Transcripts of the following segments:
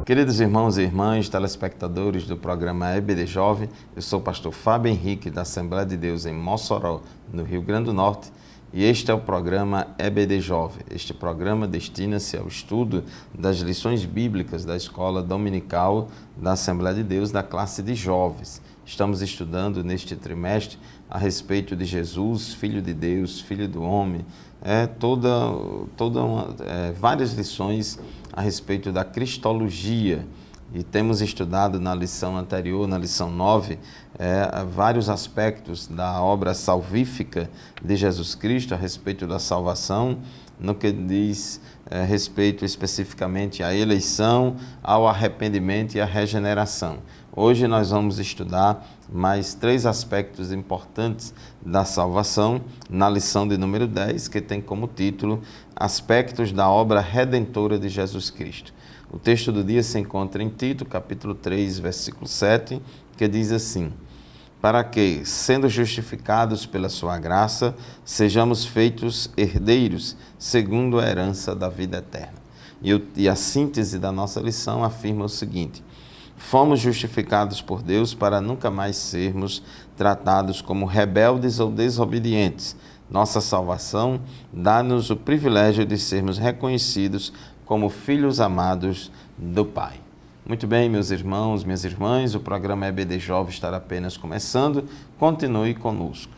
Queridos irmãos e irmãs, telespectadores do programa EBD Jovem, eu sou o pastor Fábio Henrique, da Assembleia de Deus em Mossoró, no Rio Grande do Norte, e este é o programa EBD Jovem. Este programa destina-se ao estudo das lições bíblicas da Escola Dominical da Assembleia de Deus, da classe de jovens. Estamos estudando neste trimestre a respeito de Jesus, Filho de Deus, Filho do Homem, várias lições a respeito da cristologia. E temos estudado na lição anterior, na lição 9, vários aspectos da obra salvífica de Jesus Cristo a respeito da salvação, no que diz respeito especificamente à eleição, ao arrependimento e à regeneração. Hoje nós vamos estudar mais 3 aspectos importantes da salvação na lição de número 10, que tem como título Aspectos da obra redentora de Jesus Cristo. O texto do dia se encontra em Tito, capítulo 3, versículo 7, que diz assim: para que, sendo justificados pela sua graça, sejamos feitos herdeiros, segundo a herança da vida eterna. E a síntese da nossa lição afirma o seguinte: fomos justificados por Deus para nunca mais sermos tratados como rebeldes ou desobedientes. Nossa salvação dá-nos o privilégio de sermos reconhecidos como filhos amados do Pai. Muito bem, meus irmãos, minhas irmãs, o programa EBD Jovem estará apenas começando. Continue conosco.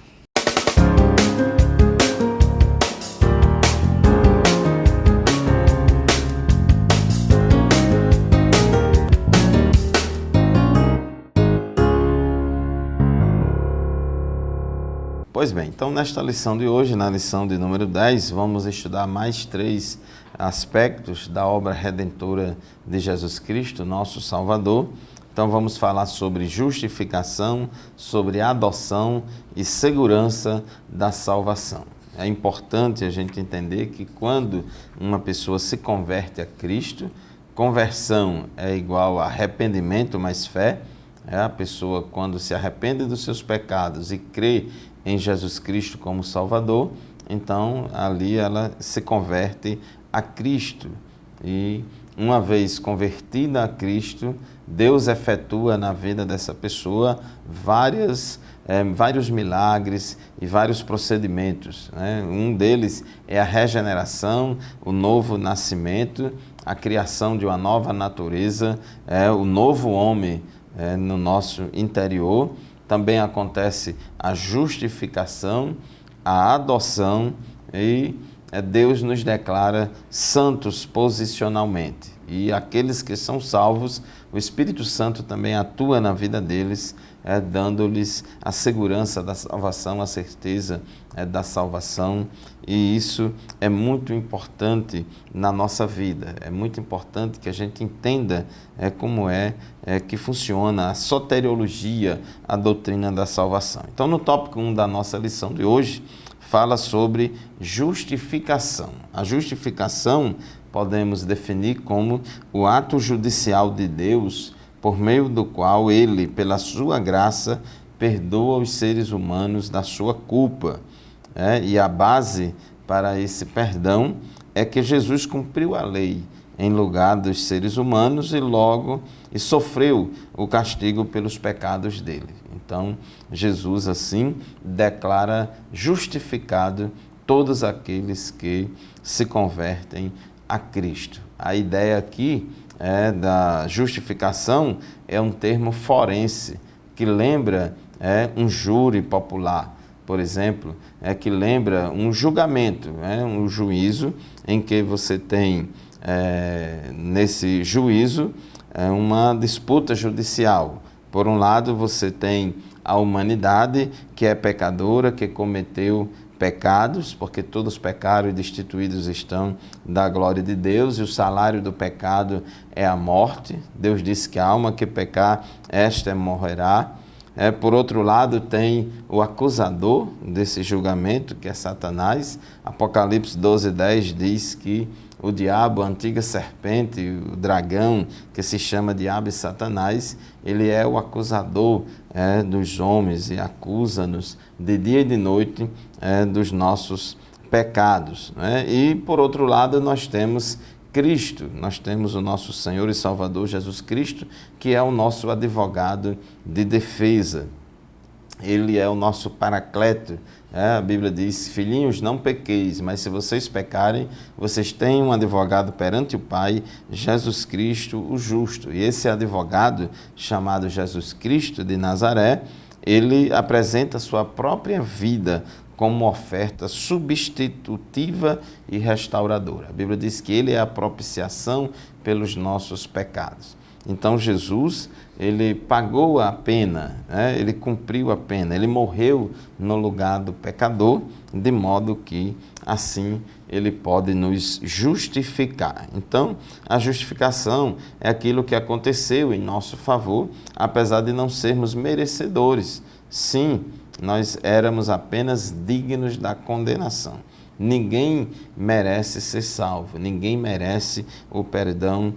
Pois bem, então nesta lição de hoje, na lição de número 10, vamos estudar mais 3 aspectos da obra redentora de Jesus Cristo, nosso Salvador. Então vamos falar sobre justificação, sobre adoção e segurança da salvação. É importante a gente entender que quando uma pessoa se converte a Cristo, conversão é igual a arrependimento mais fé. A pessoa, quando se arrepende dos seus pecados e crê em Jesus Cristo como Salvador, então ali ela se converte a Cristo. E uma vez convertida a Cristo, Deus efetua na vida dessa pessoa vários milagres e vários procedimentos, né? Um deles é a regeneração, o novo nascimento, a criação de uma nova natureza, o novo homem no nosso interior. Também acontece a justificação, a adoção e Deus nos declara santos posicionalmente. E aqueles que são salvos, o Espírito Santo também atua na vida deles, dando-lhes a segurança da salvação, a certeza da salvação. E isso é muito importante na nossa vida. É muito importante que a gente entenda como que funciona a soteriologia, a doutrina da salvação. Então, no tópico 1 da nossa lição de hoje, fala sobre justificação. A justificação podemos definir como o ato judicial de Deus, por meio do qual Ele, pela sua graça, perdoa os seres humanos da sua culpa. E a base para esse perdão é que Jesus cumpriu a lei em lugar dos seres humanos e sofreu o castigo pelos pecados dele. Então, Jesus, assim, declara justificado todos aqueles que se convertem a Cristo. A ideia aqui da justificação é um termo forense, que lembra um júri popular, por exemplo, que lembra um julgamento, um juízo em que você tem, nesse juízo, uma disputa judicial. Por um lado, você tem a humanidade, que é pecadora, que cometeu pecados, porque todos pecaram e destituídos estão da glória de Deus, e o salário do pecado é a morte. Deus disse que a alma que pecar, esta morrerá. Por outro lado, tem o acusador desse julgamento, que é Satanás. Apocalipse 12:10 diz que o diabo, a antiga serpente, o dragão, que se chama Diabo e Satanás, ele é o acusador dos homens e acusa-nos de dia e de noite dos nossos pecados. E, por outro lado, nós temos Cristo, nós temos o nosso Senhor e Salvador Jesus Cristo, que é o nosso advogado de defesa. Ele é o nosso paracleto. A Bíblia diz: filhinhos, não pequeis, mas se vocês pecarem, vocês têm um advogado perante o Pai, Jesus Cristo, o justo. E esse advogado, chamado Jesus Cristo de Nazaré, ele apresenta sua própria vida como oferta substitutiva e restauradora. A Bíblia diz que ele é a propiciação pelos nossos pecados. Então Jesus, ele pagou a pena, ele cumpriu a pena, ele morreu no lugar do pecador, de modo que assim ele pode nos justificar. Então, a justificação é aquilo que aconteceu em nosso favor, apesar de não sermos merecedores. Sim, nós éramos apenas dignos da condenação. Ninguém merece ser salvo, ninguém merece o perdão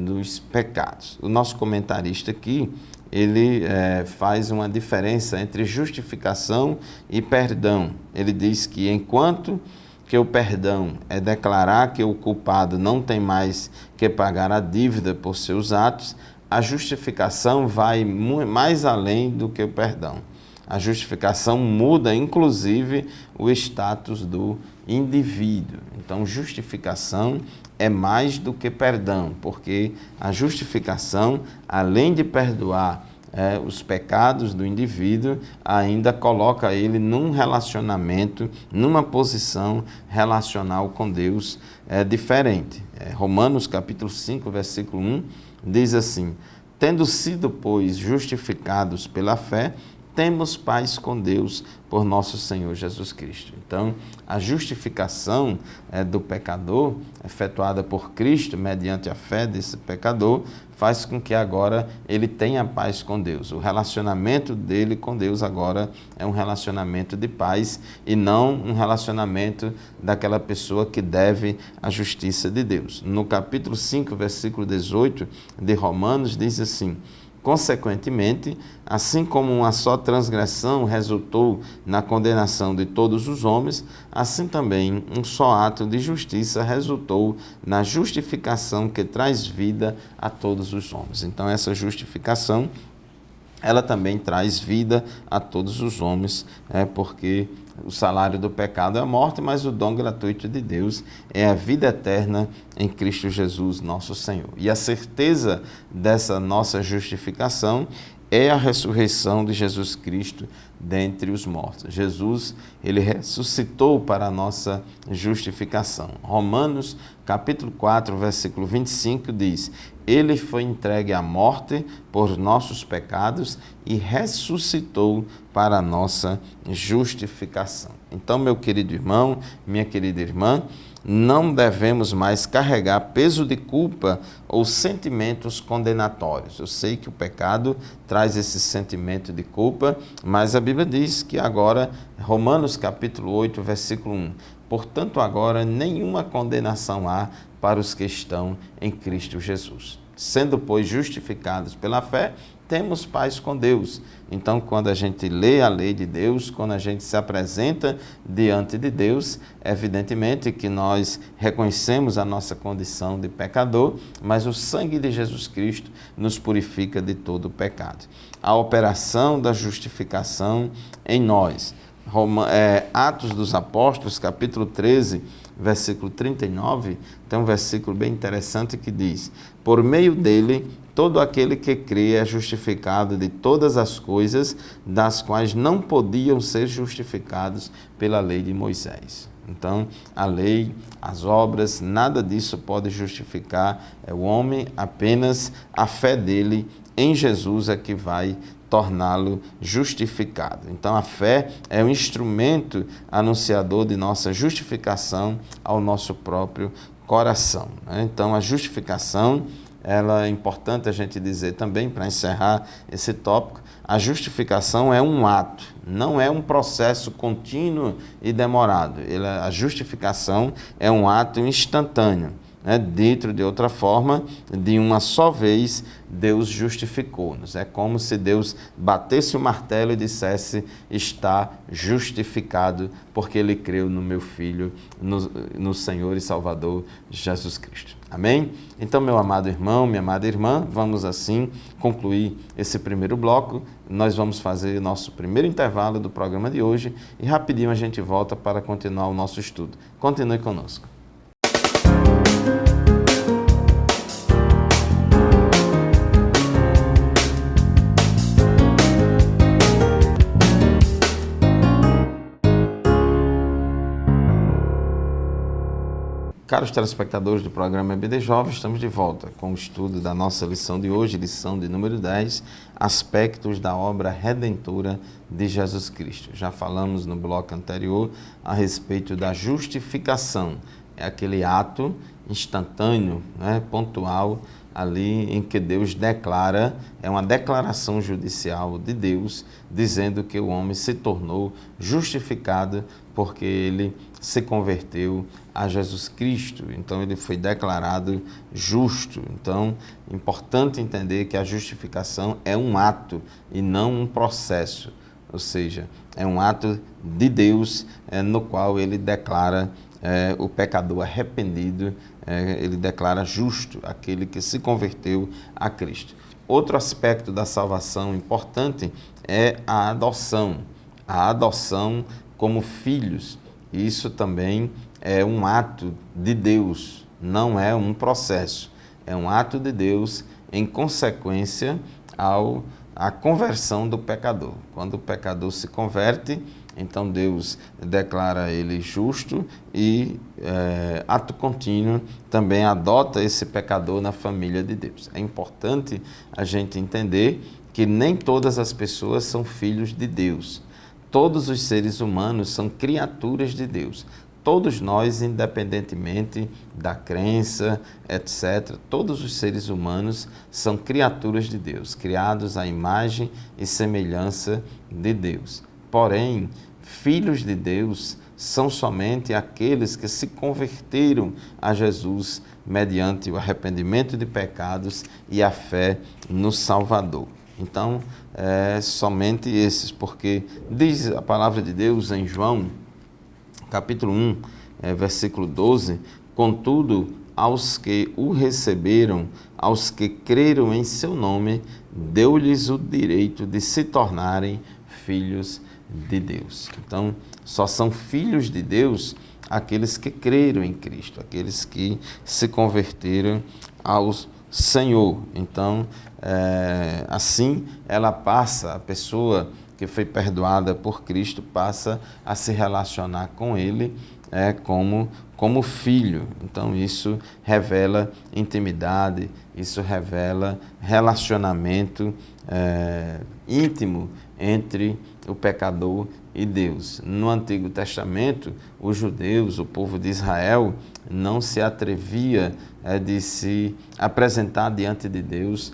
dos pecados. O nosso comentarista aqui, ele faz uma diferença entre justificação e perdão. Ele diz que enquanto que o perdão é declarar que o culpado não tem mais que pagar a dívida por seus atos, a justificação vai mais além do que o perdão. A justificação muda, inclusive, o status do indivíduo. Então, justificação é mais do que perdão, porque a justificação, além de perdoar os pecados do indivíduo, ainda coloca ele num relacionamento, numa posição relacional com Deus diferente. Romanos capítulo 5, versículo 1, diz assim: tendo sido, pois, justificados pela fé, temos paz com Deus por nosso Senhor Jesus Cristo. Então, a justificação do pecador, efetuada por Cristo, mediante a fé desse pecador, faz com que agora ele tenha paz com Deus. O relacionamento dele com Deus agora é um relacionamento de paz e não um relacionamento daquela pessoa que deve a justiça de Deus. No capítulo 5, versículo 18 de Romanos, diz assim: consequentemente, assim como uma só transgressão resultou na condenação de todos os homens, assim também um só ato de justiça resultou na justificação que traz vida a todos os homens. Então, essa justificação, ela também traz vida a todos os homens, porque o salário do pecado é a morte, mas o dom gratuito de Deus é a vida eterna em Cristo Jesus, nosso Senhor. E a certeza dessa nossa justificação é a ressurreição de Jesus Cristo dentre os mortos. Jesus, ele ressuscitou para a nossa justificação. Romanos, capítulo 4, versículo 25 diz: ele foi entregue à morte por nossos pecados e ressuscitou para a nossa justificação. Então, meu querido irmão, minha querida irmã, não devemos mais carregar peso de culpa ou sentimentos condenatórios. Eu sei que o pecado traz esse sentimento de culpa, mas a Bíblia diz que agora, Romanos capítulo 8, versículo 1, portanto agora nenhuma condenação há para os que estão em Cristo Jesus. Sendo, pois, justificados pela fé, temos paz com Deus. Então, quando a gente lê a lei de Deus, quando a gente se apresenta diante de Deus, evidentemente que nós reconhecemos a nossa condição de pecador, mas o sangue de Jesus Cristo nos purifica de todo o pecado. A operação da justificação em nós. Atos dos Apóstolos, capítulo 13, versículo 39, tem um versículo bem interessante que diz: por meio dele, todo aquele que crê é justificado de todas as coisas das quais não podiam ser justificados pela lei de Moisés. Então, a lei, as obras, nada disso pode justificar o homem, apenas a fé dele em Jesus é que vai torná-lo justificado. Então, a fé é um instrumento anunciador de nossa justificação ao nosso próprio coração. Então, a justificação, ela é importante a gente dizer também, para encerrar esse tópico, a justificação é um ato, não é um processo contínuo e demorado. A justificação é um ato instantâneo. Dito de outra forma, de uma só vez, Deus justificou-nos. É como se Deus batesse o martelo e dissesse: está justificado, porque ele creu no meu Filho, no Senhor e Salvador Jesus Cristo. Amém? Então, meu amado irmão, minha amada irmã, vamos assim concluir esse primeiro bloco. Nós vamos fazer nosso primeiro intervalo do programa de hoje e rapidinho a gente volta para continuar o nosso estudo. Continue conosco. Caros telespectadores do programa EBD Jovem, estamos de volta com o estudo da nossa lição de hoje, lição de número 10, aspectos da obra redentora de Jesus Cristo. Já falamos no bloco anterior a respeito da justificação, é aquele ato instantâneo, pontual, ali em que Deus declara, é uma declaração judicial de Deus, dizendo que o homem se tornou justificado porque ele se converteu a Jesus Cristo. Então ele foi declarado justo. Então, importante entender que a justificação é um ato e não um processo. Ou seja, é um ato de Deus no qual ele declara o pecador arrependido, ele declara justo aquele que se converteu a Cristo. Outro aspecto da salvação importante é a adoção como filhos. Isso também é um ato de Deus, não é um processo. É um ato de Deus em consequência à conversão do pecador. Quando o pecador se converte, então Deus declara ele justo e, ato contínuo, também adota esse pecador na família de Deus. É importante a gente entender que nem todas as pessoas são filhos de Deus. Todos os seres humanos são criaturas de Deus. Todos nós, independentemente da crença, etc., todos os seres humanos são criaturas de Deus, criados à imagem e semelhança de Deus. Porém, filhos de Deus são somente aqueles que se converteram a Jesus mediante o arrependimento de pecados e a fé no Salvador. Então, somente esses, porque diz a palavra de Deus em João, capítulo 1, versículo 12, contudo, aos que o receberam, aos que creram em seu nome, deu-lhes o direito de se tornarem filhos de Deus. Então, só são filhos de Deus aqueles que creram em Cristo, aqueles que se converteram ao Senhor. Então, assim a pessoa que foi perdoada por Cristo passa a se relacionar com Ele como filho. Então isso revela intimidade, isso revela relacionamento íntimo entre o pecador e Deus. No Antigo Testamento, os judeus, o povo de Israel, não se atrevia de se apresentar diante de Deus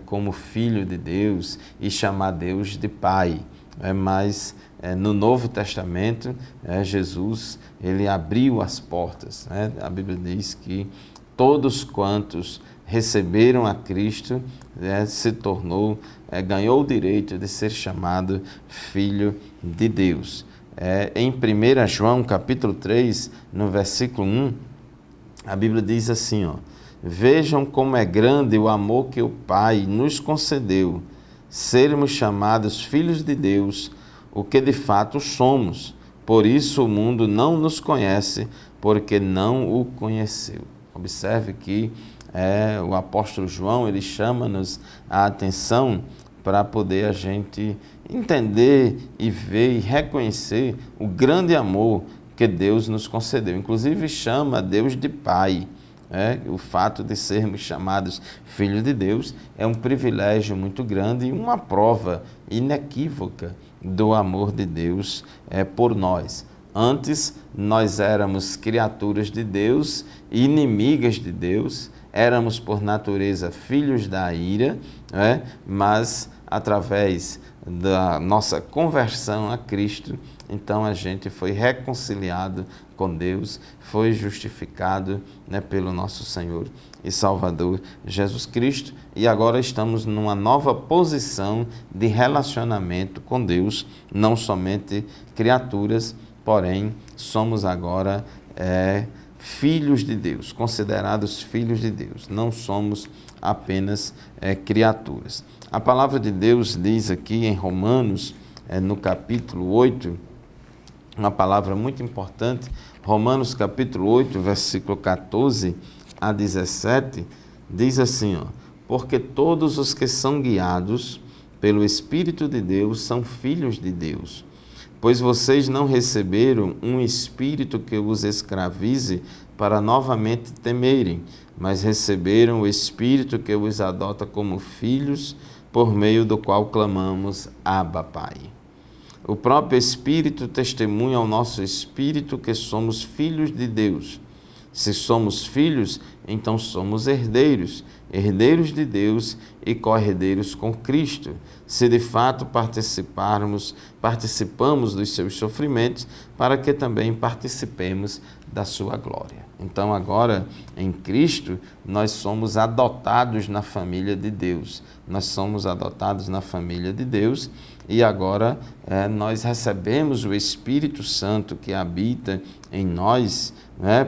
como filho de Deus e chamar Deus de Pai. Mas no Novo Testamento, Jesus ele abriu as portas. A Bíblia diz que todos quantos receberam a Cristo, ganhou o direito de ser chamado filho de Deus. Em 1 João, capítulo 3, no versículo 1, a Bíblia diz assim, vejam como é grande o amor que o Pai nos concedeu, sermos chamados filhos de Deus, o que de fato somos. Por isso o mundo não nos conhece, porque não o conheceu. Observe que o apóstolo João, ele chama-nos a atenção para poder a gente entender e ver e reconhecer o grande amor que Deus nos concedeu. Inclusive chama Deus de Pai. O fato de sermos chamados filhos de Deus é um privilégio muito grande e uma prova inequívoca do amor de Deus por nós. Antes, nós éramos criaturas de Deus, inimigas de Deus, éramos por natureza filhos da ira, mas através da nossa conversão a Cristo, então a gente foi reconciliado com Deus, foi justificado pelo nosso Senhor e Salvador Jesus Cristo, e agora estamos numa nova posição de relacionamento com Deus, não somente criaturas, porém somos agora filhos de Deus, considerados filhos de Deus. Não somos apenas criaturas. A palavra de Deus diz aqui em Romanos, no capítulo 8, uma palavra muito importante, Romanos capítulo 8, versículo 14 a 17, diz assim, porque todos os que são guiados pelo Espírito de Deus são filhos de Deus. Pois vocês não receberam um espírito que os escravize para novamente temerem, mas receberam o Espírito que os adota como filhos, por meio do qual clamamos, Abba, Pai. O próprio Espírito testemunha ao nosso espírito que somos filhos de Deus. Se somos filhos, então somos herdeiros, herdeiros de Deus e co-herdeiros com Cristo, se de fato participamos dos seus sofrimentos, para que também participemos da sua glória. Então agora, em Cristo, nós somos adotados na família de Deus. Nós somos adotados na família de Deus e agora nós recebemos o Espírito Santo que habita em nós,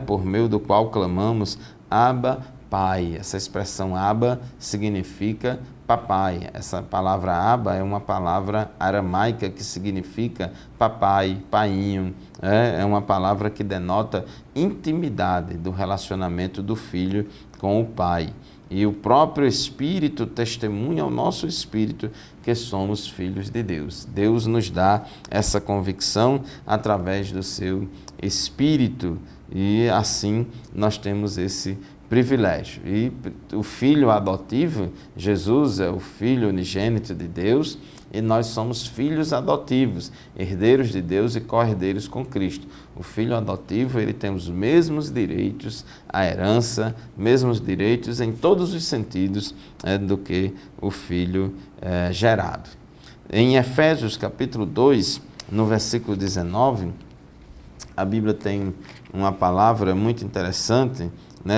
por meio do qual clamamos, Abba, Pai. Essa expressão Abba significa papai. Essa palavra Abba é uma palavra aramaica que significa papai, painho. É uma palavra que denota intimidade do relacionamento do filho com o pai. E o próprio Espírito testemunha ao nosso espírito que somos filhos de Deus. Deus nos dá essa convicção através do seu Espírito e assim nós temos esse privilégio. E o filho adotivo, Jesus é o filho unigênito de Deus e nós somos filhos adotivos, herdeiros de Deus e co-herdeiros com Cristo. O filho adotivo, ele tem os mesmos direitos à herança, mesmos direitos em todos os sentidos do que o filho gerado. Em Efésios capítulo 2, no versículo 19, a Bíblia tem uma palavra muito interessante,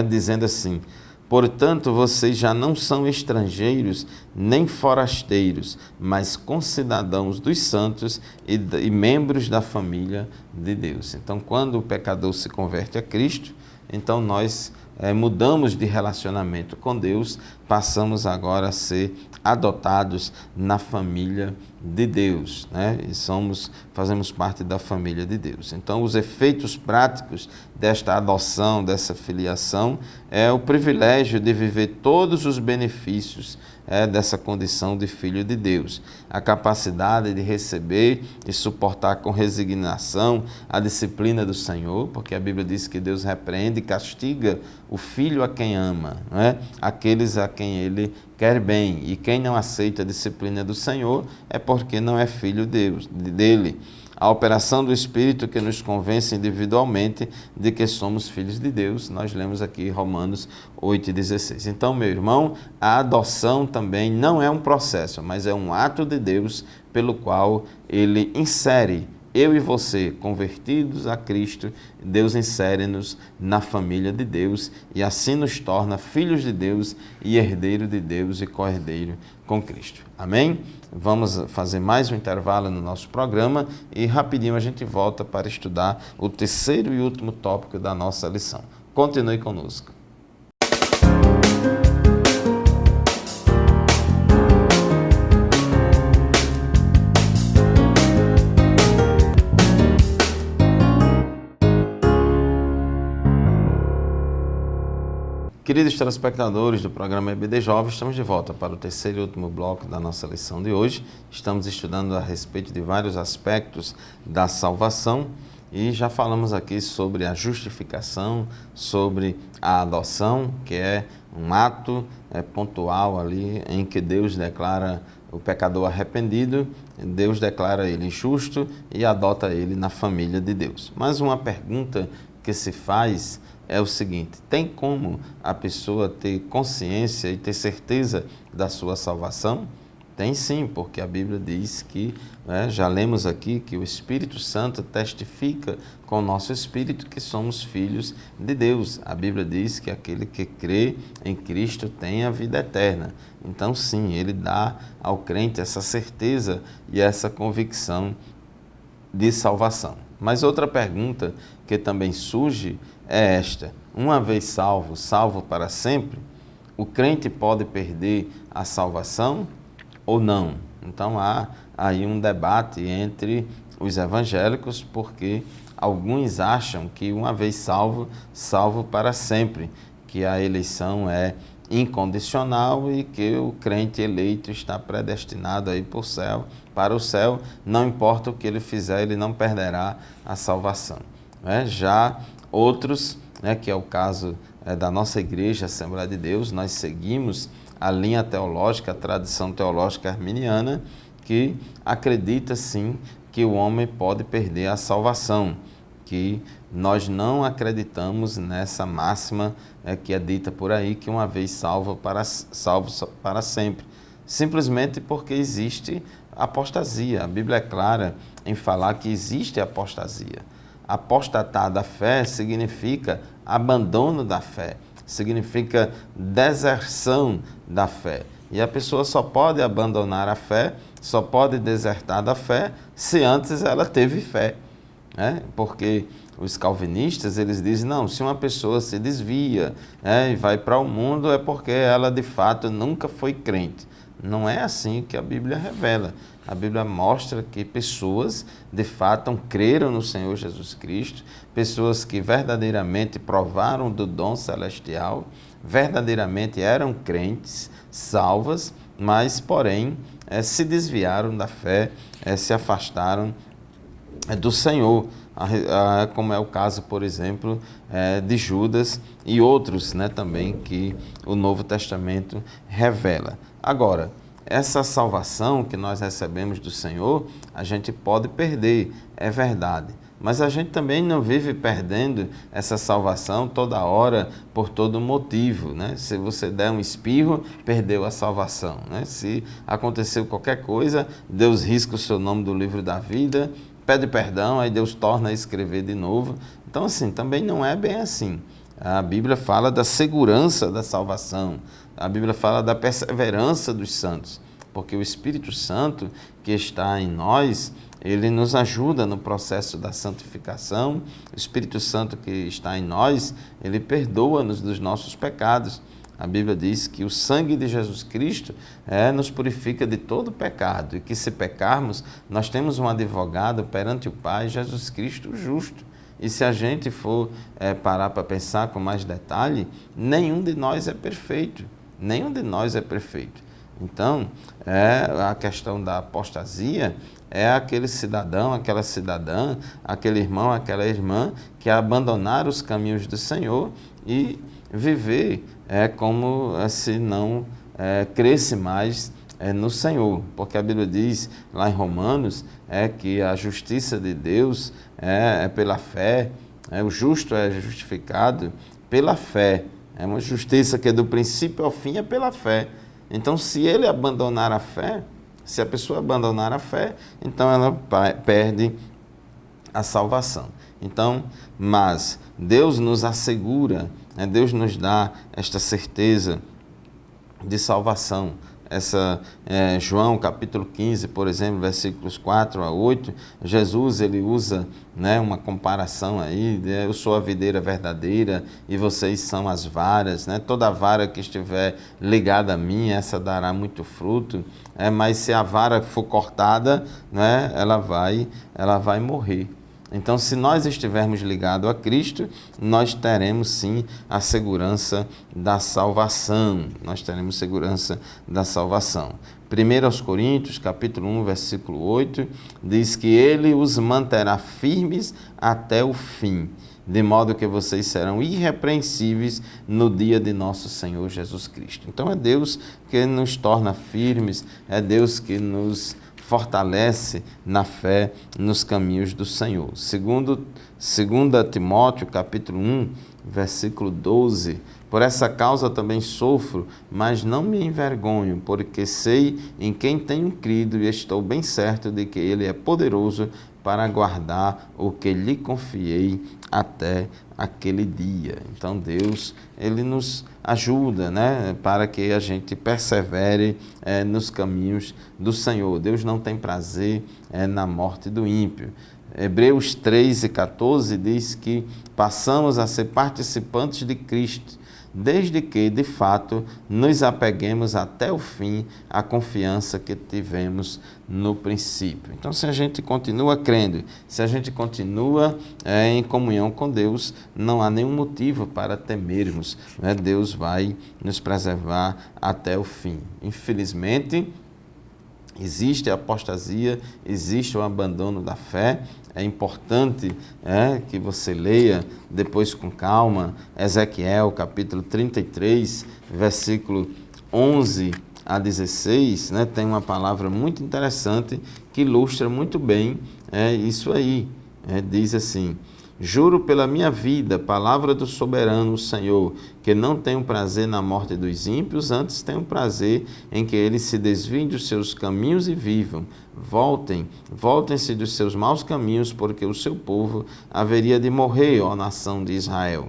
dizendo assim: portanto, vocês já não são estrangeiros nem forasteiros, mas concidadãos dos santos e membros da família de Deus. Então, quando o pecador se converte a Cristo, então nós mudamos de relacionamento com Deus, passamos agora a ser adotados na família de Deus, e fazemos parte da família de Deus. Então, os efeitos práticos desta adoção, dessa filiação, é o privilégio de viver todos os benefícios dessa condição de filho de Deus. A capacidade de receber e suportar com resignação a disciplina do Senhor, porque a Bíblia diz que Deus repreende e castiga o filho a quem ama, aqueles a quem ele quer bem. E quem não aceita a disciplina do Senhor é porque não é filho dele. A operação do Espírito que nos convence individualmente de que somos filhos de Deus, nós lemos aqui Romanos 8,16. Então, meu irmão, a adoção também não é um processo, mas é um ato de Deus pelo qual ele insere eu e você, convertidos a Cristo. Deus insere-nos na família de Deus e assim nos torna filhos de Deus e herdeiro de Deus e co-herdeiro com Cristo. Amém? Vamos fazer mais um intervalo no nosso programa e rapidinho a gente volta para estudar o terceiro e último tópico da nossa lição. Continue conosco. Queridos telespectadores do programa EBD Jovem, estamos de volta para o terceiro e último bloco da nossa lição de hoje. Estamos estudando a respeito de vários aspectos da salvação e já falamos aqui sobre a justificação, sobre a adoção, que é um ato pontual ali em que Deus declara o pecador arrependido, Deus declara ele justo e adota ele na família de Deus. Mas uma pergunta que se faz é o seguinte: tem como a pessoa ter consciência e ter certeza da sua salvação? Tem sim, porque a Bíblia diz que, já lemos aqui, que o Espírito Santo testifica com o nosso espírito que somos filhos de Deus. A Bíblia diz que aquele que crê em Cristo tem a vida eterna. Então sim, ele dá ao crente essa certeza e essa convicção de salvação. Mas outra pergunta que que também surge é esta: uma vez salvo, salvo para sempre, o crente pode perder a salvação ou não? Então há aí um debate entre os evangélicos, porque alguns acham que uma vez salvo, salvo para sempre, que a eleição é incondicional e que o crente eleito está predestinado aí para o céu, não importa o que ele fizer, ele não perderá a salvação. Já outros, que é o caso da nossa igreja, Assembleia de Deus, nós seguimos a linha teológica, a tradição teológica arminiana, que acredita sim que o homem pode perder a salvação, que nós não acreditamos nessa máxima que é dita por aí, que uma vez salvo para sempre, simplesmente porque existe apostasia. A Bíblia é clara em falar que existe apostasia. Apostatar da fé significa abandono da fé, significa deserção da fé. E a pessoa só pode abandonar a fé, só pode desertar da fé, se antes ela teve fé. Porque os calvinistas, eles dizem, não, se uma pessoa se desvia e vai para o mundo, é porque ela de fato nunca foi crente. Não é assim que a Bíblia revela. A Bíblia mostra que pessoas de fato creram no Senhor Jesus Cristo, pessoas que verdadeiramente provaram do dom celestial, verdadeiramente eram crentes, salvas, mas porém se desviaram da fé, se afastaram do Senhor, como é o caso, por exemplo, de Judas e outros também que o Novo Testamento revela. Agora, essa salvação que nós recebemos do Senhor, a gente pode perder, é verdade. Mas a gente também não vive perdendo essa salvação toda hora, por todo motivo. Se você der um espirro, perdeu a salvação. Se aconteceu qualquer coisa, Deus risca o seu nome do livro da vida, pede perdão, aí Deus torna a escrever de novo. Então, assim, também não é bem assim. A Bíblia fala da segurança da salvação. A Bíblia fala da perseverança dos santos, porque o Espírito Santo que está em nós, ele nos ajuda no processo da santificação. O Espírito Santo que está em nós, ele perdoa-nos dos nossos pecados. A Bíblia diz que o sangue de Jesus Cristo nos purifica de todo pecado e que se pecarmos, nós temos um advogado perante o Pai, Jesus Cristo justo. E se a gente for parar para pensar com mais detalhe, nenhum de nós é perfeito. Nenhum de nós é perfeito. Então, a questão da apostasia é aquele cidadão, aquela cidadã, aquele irmão, aquela irmã que abandonaram os caminhos do Senhor e viver como se não cresce mais no Senhor. Porque a Bíblia diz lá em Romanos que a justiça de Deus é pela fé, o justo é justificado pela fé. É uma justiça que do princípio ao fim é pela fé. Então, se ele abandonar a fé, se a pessoa abandonar a fé, então ela perde a salvação. Então, mas Deus nos assegura, Deus nos dá esta certeza de salvação. João capítulo 15, por exemplo, versículos 4 a 8, Jesus ele usa uma comparação aí, eu sou a videira verdadeira e vocês são as varas, toda vara que estiver ligada a mim, essa dará muito fruto, mas se a vara for cortada, ela vai morrer. Então, se nós estivermos ligados a Cristo, nós teremos sim a segurança da salvação. Nós teremos segurança da salvação. 1 Coríntios, capítulo 1, versículo 8, diz que Ele os manterá firmes até o fim, de modo que vocês serão irrepreensíveis no dia de nosso Senhor Jesus Cristo. Então, é Deus que nos torna firmes, é Deus que nos fortalece na fé nos caminhos do Senhor. Segundo Timóteo, capítulo 1, versículo 12, por essa causa também sofro, mas não me envergonho, porque sei em quem tenho crido e estou bem certo de que Ele é poderoso para guardar o que lhe confiei até aquele dia. Então Deus, Ele nos ajuda, para que a gente persevere nos caminhos do Senhor. Deus não tem prazer na morte do ímpio. Hebreus 3:14 diz que passamos a ser participantes de Cristo, desde que, de fato, nos apeguemos até o fim à confiança que tivemos no princípio. Então, se a gente continua crendo, se a gente continua em comunhão com Deus, não há nenhum motivo para temermos, né? Deus vai nos preservar até o fim. Infelizmente, existe a apostasia, existe o abandono da fé. É importante que você leia depois com calma Ezequiel capítulo 33, versículo 11 a 16, né? Tem uma palavra muito interessante que ilustra muito bem isso aí. Diz assim: juro pela minha vida, palavra do soberano Senhor, que não tenho prazer na morte dos ímpios, antes tenho prazer em que eles se desviem dos seus caminhos e vivam. Voltem-se dos seus maus caminhos, porque o seu povo haveria de morrer, ó nação de Israel.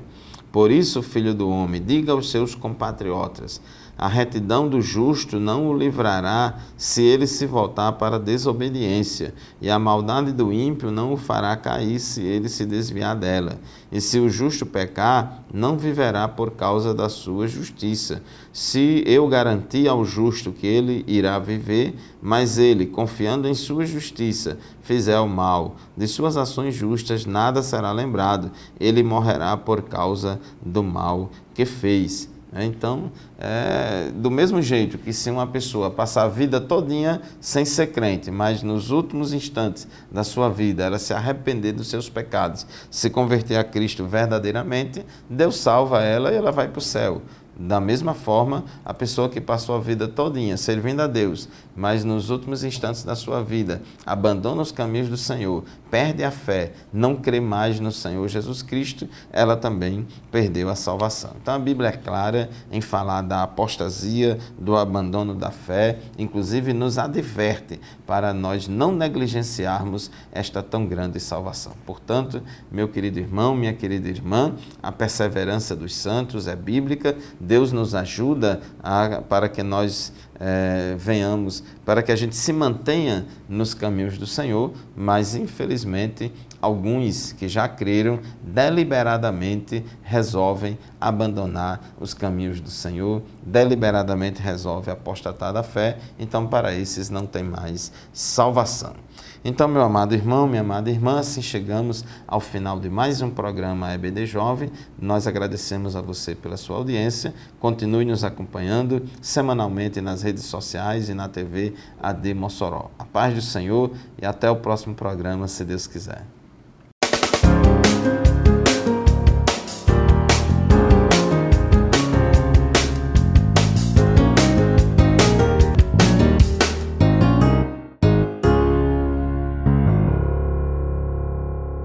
Por isso, filho do homem, diga aos seus compatriotas: a retidão do justo não o livrará se ele se voltar para a desobediência, e a maldade do ímpio não o fará cair se ele se desviar dela. E se o justo pecar, não viverá por causa da sua justiça. Se eu garantir ao justo que ele irá viver, mas ele, confiando em sua justiça, fizer o mal, de suas ações justas nada será lembrado, ele morrerá por causa do mal que fez. Então, do mesmo jeito que se uma pessoa passar a vida todinha sem ser crente, mas nos últimos instantes da sua vida ela se arrepender dos seus pecados, se converter a Cristo verdadeiramente, Deus salva ela e ela vai para o céu. Da mesma forma, a pessoa que passou a vida todinha servindo a Deus, mas nos últimos instantes da sua vida abandona os caminhos do Senhor, perde a fé, não crê mais no Senhor Jesus Cristo, ela também perdeu a salvação. Então a Bíblia é clara em falar da apostasia, do abandono da fé, inclusive nos adverte para nós não negligenciarmos esta tão grande salvação. Portanto, meu querido irmão, minha querida irmã, a perseverança dos santos é bíblica. Deus nos ajuda para que nós venhamos, para que a gente se mantenha nos caminhos do Senhor, mas infelizmente alguns que já creram deliberadamente resolvem abandonar os caminhos do Senhor, deliberadamente resolvem apostatar da fé, então para esses não tem mais salvação. Então, meu amado irmão, minha amada irmã, assim chegamos ao final de mais um programa EBD Jovem. Nós agradecemos a você pela sua audiência. Continue nos acompanhando semanalmente nas redes sociais e na TV AD Mossoró. A paz do Senhor e até o próximo programa, se Deus quiser.